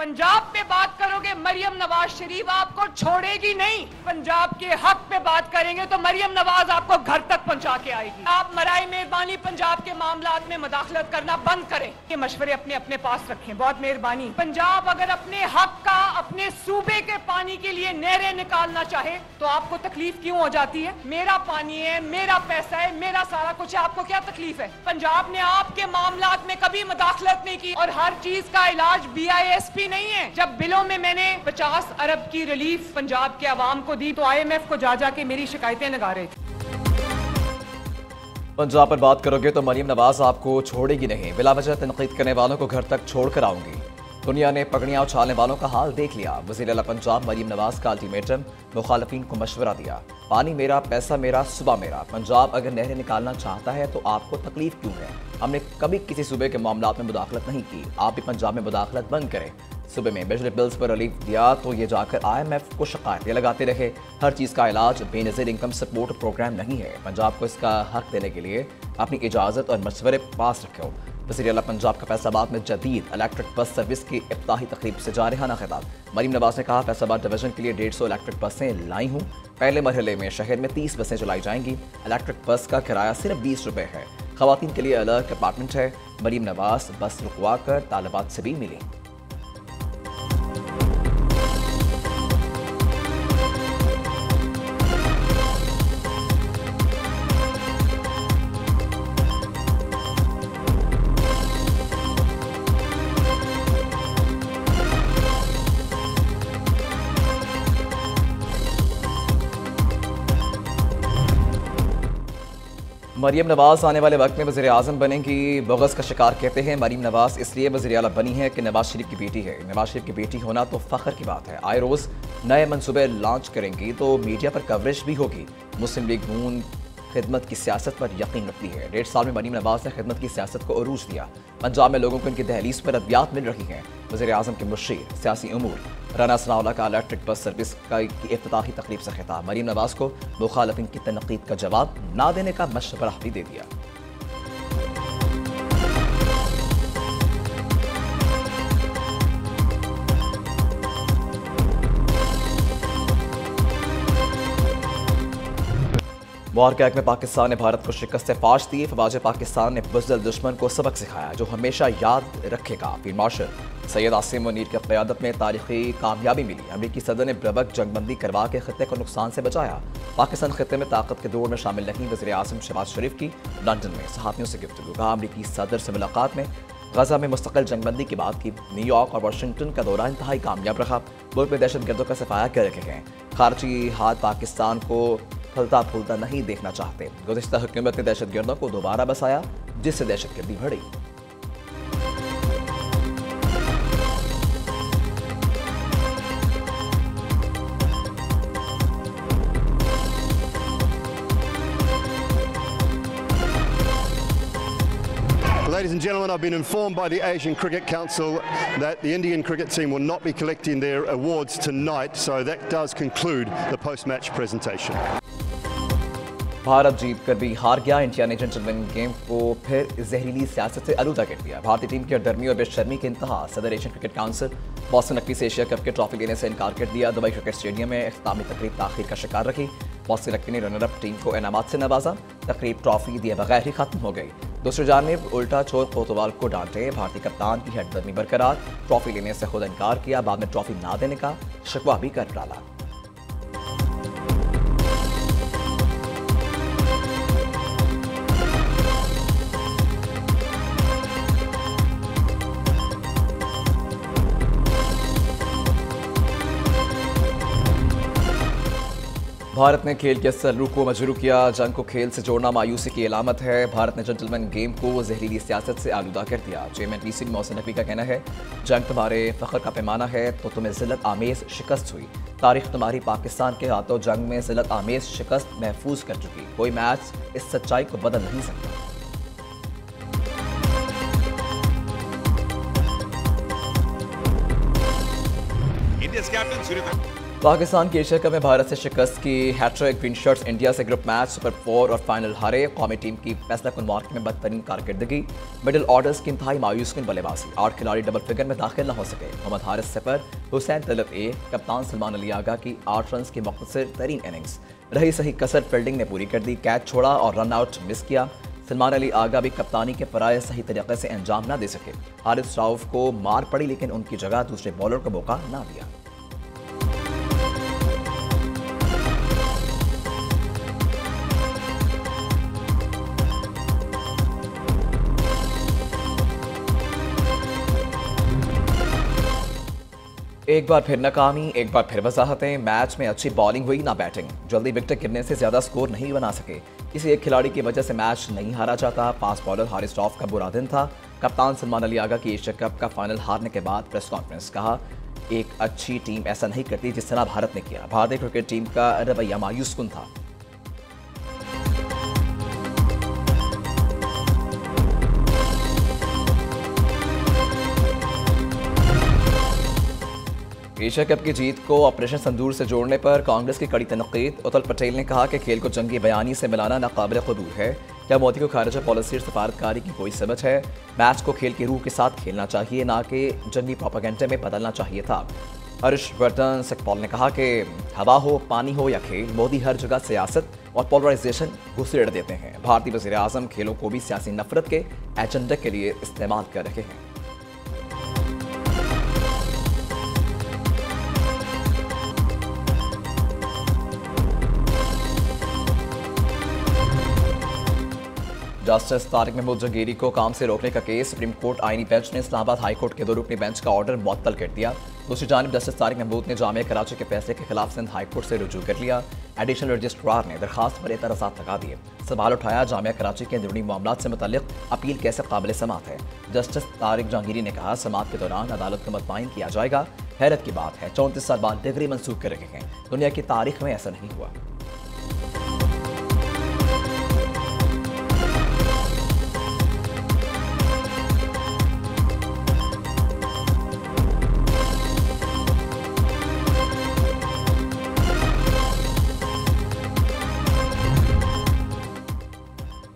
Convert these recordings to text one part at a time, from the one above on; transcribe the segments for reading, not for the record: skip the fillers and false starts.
पंजाब पे बात करोगे, मरियम नवाज शरीफ आपको छोड़ेगी नहीं। पंजाब के हक पे बात करेंगे तो मरियम नवाज आपको घर तक पहुंचा के आएगी। आप मराई मेहरबानी पंजाब के मामलात में मुदाखलत करना बंद करें। ये मशवरे अपने अपने पास रखें, बहुत मेहरबानी। पंजाब अगर अपने हक का, अपने सूबे के पानी के लिए नहरें निकालना चाहे तो आपको तकलीफ क्यों हो जाती है? मेरा पानी है, मेरा पैसा है, मेरा सारा कुछ है, आपको क्या तकलीफ है? पंजाब ने आपके मामलात में कभी मुदाखलत नहीं की और हर चीज का इलाज BISP नहीं है। जब बिलों में मैंने 50 अरब की रिलीफ पंजाब के अवाम को दी तो IMF को जा जाके मेरी शिकायतें लगा रहे थे। पंजाब पर बात करोगे तो मरियम नवाज आपको छोड़ेगी नहीं। बिलावजह तनकीद करने वालों को घर तक छोड़ कर आऊंगी। दुनिया ने पगड़ियां उछालने वालों का हाल देख लिया। वज़ीर आला पंजाब मरियम नवाज का अल्टीमेटम, मुखालफिन को मशवरा दिया। पानी मेरा, पैसा मेरा, सुबह मेरा। पंजाब अगर नहरें निकालना चाहता है तो आपको तकलीफ क्यों है? हमने कभी किसी सूबे के मामलात में मुदाखलत नहीं की। आप भी पंजाब में मुदाखलत बंद करें। सूबे में बिजली बिल्स पर रिलीफ दिया तो ये जाकर IMF को शिकायतें लगाते रहे। हर चीज़ का इलाज बेनज़ीर इनकम सपोर्ट प्रोग्राम नहीं है। पंजाब को इसका हक देने के लिए अपनी इजाज़त और मशवरे पास रखो। वज़ीर आला पंजाब का फैसलाबाद में जदीद इलेक्ट्रिक बस सर्विस की इफ्ताही तकरीब से जारहाना खिताब। मरियम नवाज ने कहा, फैसलाबाद डिवीजन के लिए 150 इलेक्ट्रिक बसें लाई हूँ। पहले मरहले में शहर में 30 बसें चलाई जाएंगी। इलेक्ट्रिक बस का किराया सिर्फ 20 रुपये है। खवातीन के लिए अलग अपार्टमेंट है। मरियम नवाज बस रुकवा कर तालिबात से भी मिली। मरियम नवाज आने वाले वक्त में वज़ीर आज़म बनेंगी। बग़ज़ का शिकार कहते हैं मरियम नवाज इसलिए वज़ीर आला बनी है कि नवाज शरीफ की बेटी है। नवाज शरीफ की बेटी होना तो फ़ख्र की बात है। आए रोज़ नए मनसूबे लॉन्च करेंगी तो मीडिया पर कवरेज भी होगी। मुस्लिम लीग नून खिदमत की सियासत पर यकीन रखती है। 1.5 साल में मरियम नवाज ने खिदमत की सियासत को अरूज दिया। पंजाब में लोगों को इनकी दहलीज पर अद्वियात मिल रही हैं। वज़ीर आज़म के मुशीर सियासी उमूर राना सनाउल्लाह का इलेक्ट्रिक बस सर्विस की इफ्तिताही तकरीब से खिताब। मरियम नवाज को मुखालफिन की तनकीद का जवाब ना देने का मशवरा भी दे दिया। वार के में पाकिस्तान ने भारत को शिकस्त फाश दी। फवाज पाकिस्तान ने बुज़दिल दुश्मन को सबक सिखाया जो हमेशा याद रखेगा। फील्ड मार्शल सैयद आसिम मुनीर की क़यादत में तारीखी कामयाबी मिली। अमरीकी सदर ने बरवक्त जंगबंदी करवा के खत्ते को नुकसान से बचाया। पाकिस्तान खत्ते में ताकत के दौर में शामिल नहीं। वज़ीर आज़म शहबाज शरीफ की लंदन में सहाफ़ियों से गुफ्तगू। कहा, अमरीकी सदर से मुलाकात में गजा में मुस्तकिल जंगबंदी की बात की। न्यूयॉर्क और वाशिंगटन का दौरा इंतहाई कामयाब रहा। मुल्क में दहशत गर्दों का सफाया कर रखे गए। खारजी हाथ पाकिस्तान को फलता फूलता नहीं देखना चाहते। गुज़िश्ता हुकूमत ने दहशत गर्दों को दोबारा बसाया जिससे दहशत गर्दी बढ़ी। Ladies and gentlemen, I've been informed by the Asian Cricket Council that the Indian cricket team will not be collecting their awards tonight, so that does conclude the post-match presentation. Bharat जीत कर भी हार गया। इंडिया ने gentleman game को फिर जहरीली सियासत से आलूदा कर दिया। भारतीय टीम की अडरमी और बेशर्मी के इंतहा। सदर Asian cricket council Boston Naqvi से एशिया कप के ट्रॉफी लेने से इनकार कर दिया। दुबई क्रिकेट स्टेडियम में इख्तितामी तकरीब ताखीर का शिकार रही। बॉस्टन नकवी ने रनर अप टीम को इनामात से नवाजा। तकरीब ट्रॉफी दिए बगैर ही खत्म हो गई। दूसरी जानिब उल्टा चोर कोतवाल को डांटे। भारतीय कप्तान की हटदर्मी बरकरार। ट्रॉफी लेने से खुद इनकार किया, बाद में ट्रॉफी ना देने का शिकवा भी कर डाला। भारत ने खेल के असर रूह को मजरूह किया। जंग को खेल से जोड़ना मायूसी की अलामत है। भारत ने जेंटलमैन गेम को जहरीली सियासत से आलूदा कर दिया। चेयरमैन PCB मोहसिन नकवी का कहना है, जंग तुम्हारे फख्र का पैमाना है तो तुम्हें जिल्लत आमेज शिकस्त हुई। तारीख तुम्हारी पाकिस्तान के हाथों जंग में जिल्लत आमेज शिकस्त महफूज कर चुकी। कोई मैच इस सच्चाई को बदल नहीं सकता। India's captain Surya पाकिस्तान की एशिया कप में भारत से शिकस्त की हैट्रिक। ग्रीन शर्ट्स इंडिया से ग्रुप मैच, सुपर 4 और फाइनल हारे। कौमी टीम की फैसला कुन मार्के में बदतरीन कारकर्दगी। मिडिल ऑर्डर्स की इंतहाई मायूसकुन बल्लेबाजी। 8 खिलाड़ी डबल फिगर में दाखिल न हो सके। मोहम्मद हारिस 0, हुसैन तलब 1। कप्तान सलमान अली आगा की 8 रन की मुख्तसर तरीन इनिंग्स। रही सही कसर फील्डिंग ने पूरी कर दी। कैच छोड़ा और रन आउट मिस किया। सलमान अली आगा भी कप्तानी के फराइज सही तरीके से अंजाम न दे सके। हारिस राउफ को मार पड़ी, लेकिन उनकी जगह दूसरे बॉलर को मौका न दिया। एक बार फिर नाकामी, एक बार फिर वजाहतें। मैच में अच्छी बॉलिंग हुई, ना बैटिंग। जल्दी विकेट गिरने से ज्यादा स्कोर नहीं बना सके। किसी एक खिलाड़ी की वजह से मैच नहीं हारा जाता। फास्ट बॉलर हारिस राउफ का बुरा दिन था। कप्तान सलमान अली आगा की एशिया कप का फाइनल हारने के बाद प्रेस कॉन्फ्रेंस, कहा एक अच्छी टीम ऐसा नहीं करती जिस तरह भारत ने किया। भारतीय क्रिकेट टीम का रवैया मायूसकुन था। एशिया कप की जीत को ऑपरेशन संदूर से जोड़ने पर कांग्रेस की कड़ी तनकीद। उतल पटेल ने कहा कि खेल को जंगी बयानी से मिलाना नाकाबिल कबूल है। क्या मोदी को खारिजा पॉलिसी और सफारतकारी की कोई समझ है? मैच को खेल की रूह के साथ खेलना चाहिए, ना कि जंगी प्रोपेगेंडा में बदलना चाहिए था। हर्षवर्धन सकपॉल ने कहा कि हवा हो, पानी हो या खेल, मोदी हर जगह सियासत और पोलराइजेशन घुसेड़ देते हैं। भारतीय वज़ीर आज़म खेलों को भी सियासी नफरत के एजेंडे के लिए इस्तेमाल कर रहे हैं। जस्टिस तारिक महमूद जंगीरी को काम से रोकने का केस। सुप्रीम कोर्ट आईनी बेंच ने इस्लामाबाद हाई कोर्ट के 2 रुकनी बेंच का ऑर्डर मुअत्तल कर दिया। दूसरी जानिब जस्टिस तारिक महमूद ने जामिया कराची के फैसले के खिलाफ सिंध हाई कोर्ट से रुजू कर लिया। एडिशनल रजिस्ट्रार ने दरखास्त पर एतराज़ात लगा दिए। सवाल उठाया, जामिया कराची के अंदरूनी मामलात से मुतल्लिक अपील कैसे काबिल समात है। जस्टिस तारिक जहांगीरी ने कहा, समात के दौरान अदालत को मुतमईन किया जाएगा। हैरत की बात है, 34 साल बाद डिग्री मंसूख कर रहे हैं। दुनिया की तारीख में ऐसा नहीं हुआ।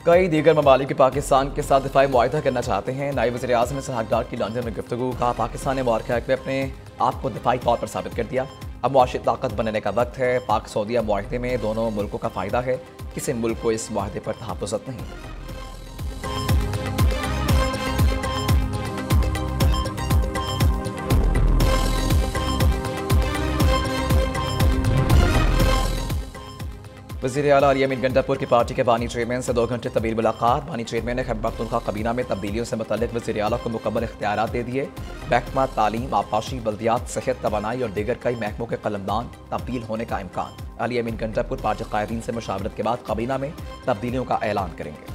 कई दीगर ममालिक के पाकिस्तान के साथ दिफाई मुआहदा करना चाहते हैं। नायब वज़ीर आज़म इसहाक डार की लंदन में गुफ्तगू। कहा, पाकिस्तान ने मुआरका में अपने आप को दिफाई तौर पर साबित कर दिया। अब मुआशी ताकत बनने का वक्त है। पाक सऊदीया मुआहदे में दोनों मुल्कों का फ़ायदा है। किसी मुल्क को इस मुआहदे पर तहफ़्फ़ुज़ नहीं। वज़ीर आला अली अमीन गंडापुर की पार्टी के बानी चेयरमैन से 2 घंटे तवील मुलाकात। बानी चेयरमैन ने खैबर पख्तूनख्वा काबीना में तब्दीलियों से मुतल्लिक वज़ीर आला को मुकम्मल इख्तियारात दे दिए। महकमा तालीम, आबपाशी, बल्दियात, सेहत, तवानाई और दीगर कई महकमों के कलमदान तब्दील होने का इम्कान। अली अमीन गंडापुर पार्टी कायदीन से मुशावरत के बाद काबीना में तब्दीलियों का ऐलान करेंगे।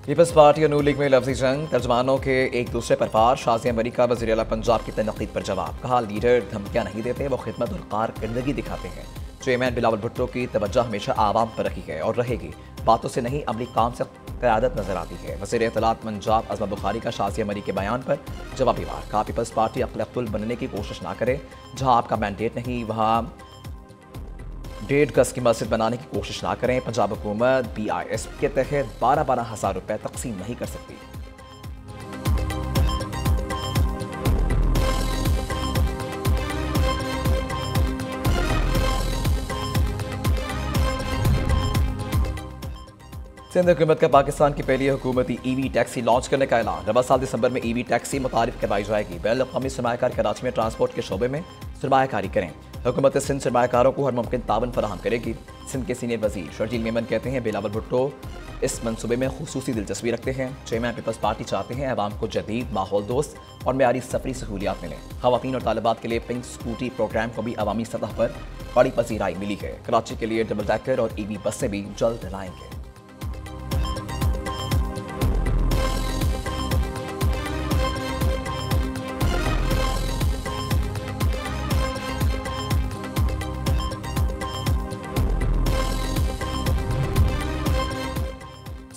पीपल्स पार्टी और नून लीग में लफ्जी जंग। तर्जमानों के एक दूसरे पर पार। शाज़ी अमरीका वज़ीर आला पंजाब की तनक़ीद पर जवाब। कहा, लीडर धमकियां नहीं देते, वो खिदमत और कारकर्दगी दिखाते हैं। चेयरमैन बिलावल भुट्टो की तवज्जो हमेशा आवाम पर रही है और रहेगी। बातों से नहीं, अमली काम से क़यादत नजर आती है। वज़ीर इत्तलात पंजाब अज़मा बुखारी का शाज़ी अमरी के बयान पर जवाबी वार। कहा, पीपल्स पार्टी अक़ल बनने की कोशिश ना करे। जहाँ आपका मैंडेट नहीं, वहाँ 1.5 गज की मस्जिद बनाने की कोशिश ना करें। पंजाब हुकूमत BIS के तहत 12-12 हज़ार रुपए तकसीम नहीं कर सकती। सिंध हुकूमत का पाकिस्तान की पहली हुकूमती EV टैक्सी लॉन्च करने का ऐलान। रबा साल दिसंबर में EV टैक्सी मुतारिफ करवाई जाएगी। बैन अक़वामी सरमायाकार कराची में ट्रांसपोर्ट के शोबे में सरमायाकारी करें। हुकूमत सिंध सरमायाकारों को हर मुमकिन तावन फराहम करेगी। सिंध के सीनियर वजीर शर्जील मेमन कहते हैं, बिलावल भुट्टो इस मनसूबे में खुसूसी दिलचस्पी रखते हैं। चेयरमैन पीपल्स पार्टी चाहते हैं अवाम को जदीद, माहौल दोस्त और मेयारी सफरी सहूलियात मिलें। खवातीन और तालिबात के लिए पिंक स्कूटी प्रोग्राम को भी अवामी सतह पर बड़ी पजीराई मिली है। कराची के लिए डबल डेकर और EV बसें भी जल्द लाएंगे।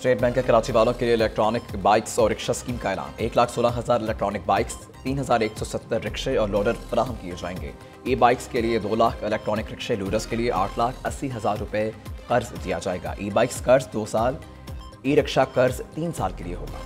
स्टेट बैंक के कराची वालों के लिए इलेक्ट्रॉनिक बाइक्स और रिक्शा स्कीम का ऐलान। 1,16,000 इलेक्ट्रॉनिक बाइक्स, 3,170 रिक्शे और लोडर फराहम किए जाएंगे। ई बाइक्स के लिए 2 लाख, इलेक्ट्रॉनिक रिक्शे लोडर्स के लिए 8,80,000 रुपये कर्ज दिया जाएगा। ई बाइक्स कर्ज 2 साल, ई रिक्शा कर्ज 3 साल के लिए होगा।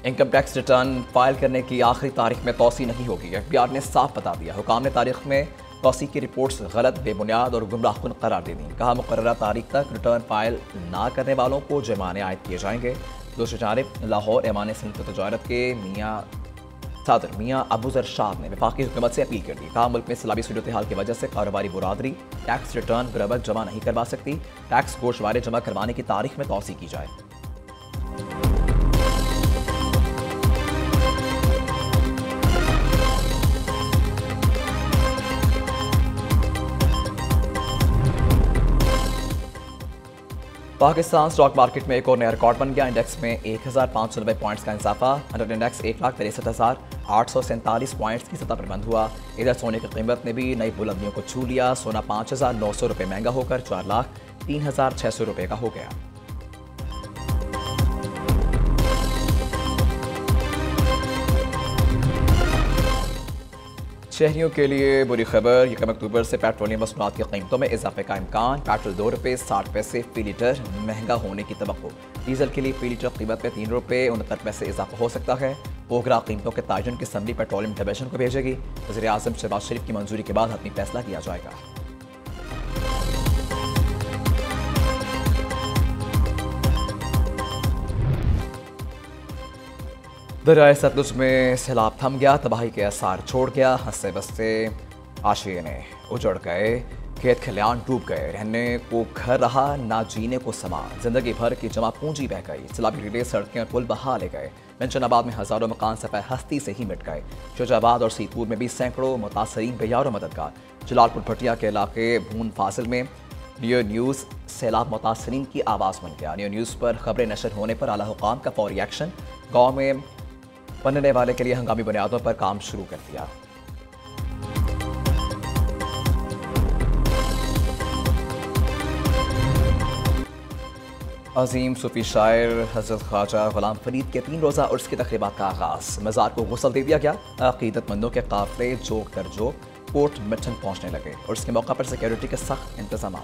इनकम टैक्स रिटर्न फाइल करने की आखिरी तारीख में तोसी नहीं होगी। FBI ने साफ बता दिया। हुकाम ने तारीख में तोसी की रिपोर्ट्स गलत, बेबुनियाद और गुमराहकुन करार दे दी। कहा मुकर्ररा तारीख तक रिटर्न फाइल ना करने वालों को जुर्माने आयद किए जाएंगे। दूसरी जानिब लाहौर ऐवान सनअत तजारत के सदर मियाँ अबूजर शाह ने वफाकी हुकूमत से अपील कर दी। कहा मुल्क में सैलाबी सूरत हाल की वजह से कारोबारी बुरादरी टैक्स रिटर्न बराबर जमा नहीं करवा सकती। टैक्स गोशवारे जमा करवाने की तारीख में तोसी की जाए। पाकिस्तान स्टॉक मार्केट में एक और नया रिकॉर्ड बन गया। इंडेक्स में 1,590 पॉइंट्स का इजाफा। अंडर इंडेक्स 1,63,847 पॉइंट्स की सतह पर बंद हुआ। इधर सोने की कीमत ने भी नई बुलंदियों को छू लिया। सोना 5,900 रुपये महंगा होकर 4,03,600 रुपये का हो गया। शहरियों के लिए बुरी खबर, 1 अक्टूबर से पेट्रोलियम मसनूआत की कीमतों में इजाफे का इम्कान। पेट्रोल 2 रुपये 60 पैसे फी लीटर महंगा होने की तवक्को। डीजल के लिए फी लीटर कीमत में 3 रुपये 69 पैसे इजाफा हो सकता है। ओगरा कीमतों के ताजन की असम्बली पेट्रोलियम डिवीजन को भेजेगी। वज़ीर आज़म शहबाज शरीफ की मंजूरी के बाद हतमी फैसला किया जाएगा। दरियाए सतलुज में सैलाब थम गया, तबाही के आसार छोड़ गया। हंसते बसते आशियाने उजड़ गए, खेत खलियान डूब गए। रहने को घर रहा, ना जीने को समा। जिंदगी भर की जमा पूंजी बह गई। सैलाबी रिले सड़कें और पुल बहा ले गए। मेंशनाबाद में हज़ारों मकान सफ़े हस्ती से ही मिट गए। शुजाबाद और सीतपुर में भी सैकड़ों मुतासरीन बेयार मददगार। जलालपुर भटिया के इलाके भून फासिल में न्यू न्यूज़ सैलाब मुतासरीन की आवाज़ बन गया। न्यू न्यूज़ पर खबरें नशर होने पर आला हुकाम का फौरी एक्शन। गाँव में बनने वाले के लिए हंगामी बुनियादों पर काम शुरू कर दिया। अजीम सूफी शायर हज़रत ख्वाजा गुलाम फरीद के 3 रोज़ा उर्स की तक़रीबात का आगाज़। मज़ार को गुस्ल दे दिया गया। अक़ीदतमंदों के काफ़िले जोक दर जोक कोट मिठन पहुँचने लगे। उर्स के मौका पर सिक्योरिटी के सख्त इंतजाम।